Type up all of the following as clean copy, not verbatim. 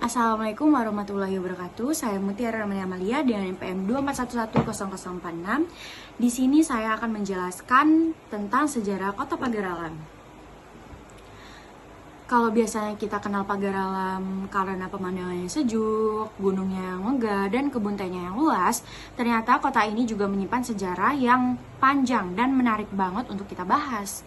Assalamualaikum warahmatullahi wabarakatuh. Saya Mutiara Ramani Amalia dengan NPM 241100046. Di sini saya akan menjelaskan tentang sejarah Kota Pagar Alam. Kalau biasanya kita kenal Pagar Alam karena pemandangannya sejuk, gunungnya yang megah, dan kebun tehnya yang luas, ternyata kota ini juga menyimpan sejarah yang panjang dan menarik banget untuk kita bahas.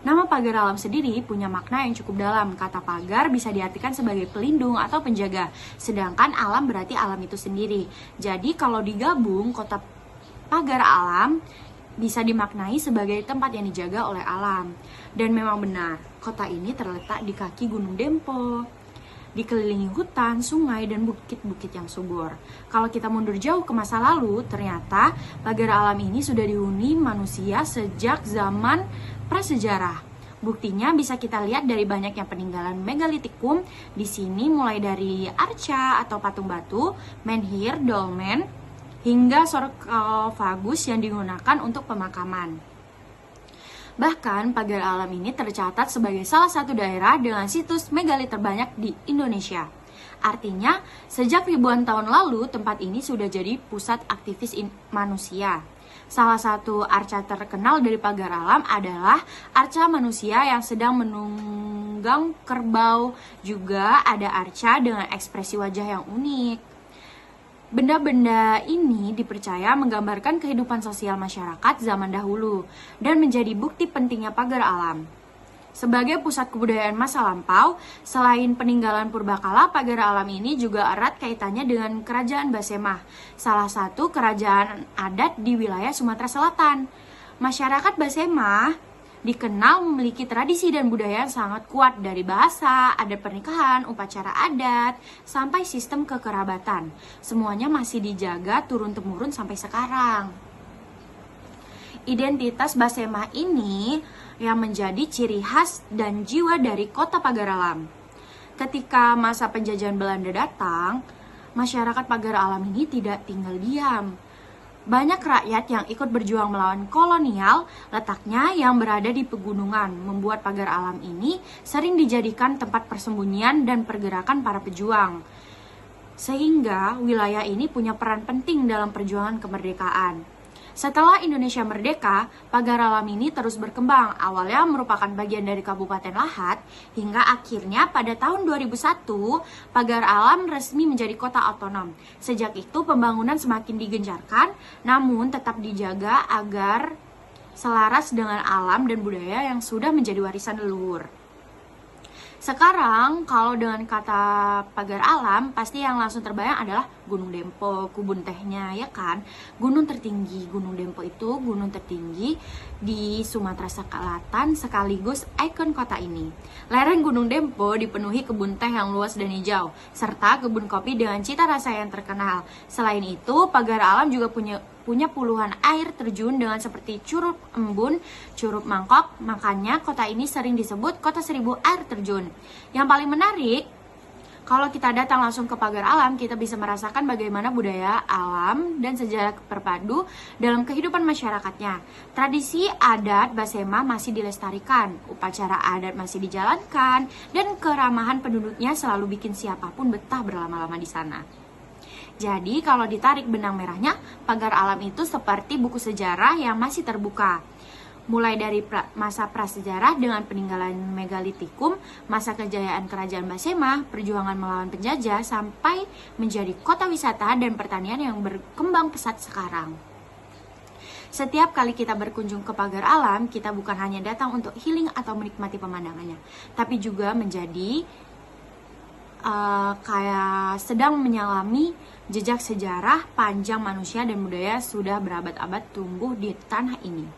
Nama Pagar Alam sendiri punya makna yang cukup dalam. Kata pagar bisa diartikan sebagai pelindung atau penjaga, sedangkan alam berarti alam itu sendiri. Jadi kalau digabung, kota Pagar Alam bisa dimaknai sebagai tempat yang dijaga oleh alam. Dan memang benar, kota ini terletak di kaki Gunung Dempo, dikelilingi hutan, sungai, dan bukit-bukit yang subur. Kalau kita mundur jauh ke masa lalu, ternyata Pagar Alam ini sudah dihuni manusia sejak zaman prasejarah. Buktinya bisa kita lihat dari banyaknya peninggalan megalitikum. Di sini mulai dari arca atau patung batu, menhir, dolmen, hingga sarkofagus yang digunakan untuk pemakaman. Bahkan Pagar Alam ini tercatat sebagai salah satu daerah dengan situs megalit terbanyak di Indonesia. Artinya, sejak ribuan tahun lalu tempat ini sudah jadi pusat aktivis manusia. Salah satu arca terkenal dari Pagar Alam adalah arca manusia yang sedang menunggang kerbau. Juga ada arca dengan ekspresi wajah yang unik. Benda-benda ini dipercaya menggambarkan kehidupan sosial masyarakat zaman dahulu dan menjadi bukti pentingnya Pagar Alam. Sebagai pusat kebudayaan masa lampau, selain peninggalan purbakala, Pagar Alam ini juga erat kaitannya dengan Kerajaan Basemah, salah satu kerajaan adat di wilayah Sumatera Selatan. Masyarakat Basemah dikenal memiliki tradisi dan budaya yang sangat kuat, dari bahasa, adat pernikahan, upacara adat, sampai sistem kekerabatan. Semuanya masih dijaga turun-temurun sampai sekarang. Identitas Basemah ini yang menjadi ciri khas dan jiwa dari kota Pagar Alam. Ketika masa penjajahan Belanda datang, masyarakat Pagar Alam ini tidak tinggal diam. Banyak rakyat yang ikut berjuang melawan kolonial, letaknya yang berada di pegunungan, membuat Pagar Alam ini sering dijadikan tempat persembunyian dan pergerakan para pejuang. Sehingga wilayah ini punya peran penting dalam perjuangan kemerdekaan. Setelah Indonesia merdeka, Pagar Alam ini terus berkembang. Awalnya merupakan bagian dari Kabupaten Lahat, hingga akhirnya pada tahun 2001, Pagar Alam resmi menjadi kota otonom. Sejak itu pembangunan semakin digencarkan, namun tetap dijaga agar selaras dengan alam dan budaya yang sudah menjadi warisan leluhur. Sekarang kalau dengan kata Pagar Alam, pasti yang langsung terbayang adalah Gunung Dempo, kebun tehnya, ya kan? Gunung tertinggi, Gunung Dempo itu gunung tertinggi di Sumatera Selatan sekaligus ikon kota ini. Lereng Gunung Dempo dipenuhi kebun teh yang luas dan hijau, serta kebun kopi dengan cita rasa yang terkenal. Selain itu, Pagar Alam juga punya puluhan air terjun dengan seperti Curug Embun, Curug Mangkok. Makanya kota ini sering disebut kota 1000 air terjun. Yang paling menarik, kalau kita datang langsung ke Pagar Alam, kita bisa merasakan bagaimana budaya alam dan sejarah berpadu dalam kehidupan masyarakatnya. Tradisi adat Basemah masih dilestarikan, upacara adat masih dijalankan, dan keramahan penduduknya selalu bikin siapapun betah berlama-lama di sana. Jadi kalau ditarik benang merahnya, Pagar Alam itu seperti buku sejarah yang masih terbuka. Mulai dari masa prasejarah dengan peninggalan megalitikum, masa kejayaan Kerajaan Basemah, perjuangan melawan penjajah, sampai menjadi kota wisata dan pertanian yang berkembang pesat sekarang. Setiap kali kita berkunjung ke Pagar Alam, kita bukan hanya datang untuk healing atau menikmati pemandangannya, tapi juga menjadi kayak sedang menyelami jejak sejarah panjang manusia dan budaya sudah berabad-abad tumbuh di tanah ini.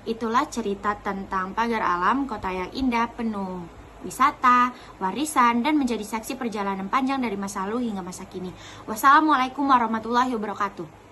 Itulah cerita tentang Pagar Alam, kota yang indah, penuh wisata, warisan, dan menjadi saksi perjalanan panjang dari masa lalu hingga masa kini. Wassalamualaikum warahmatullahi wabarakatuh.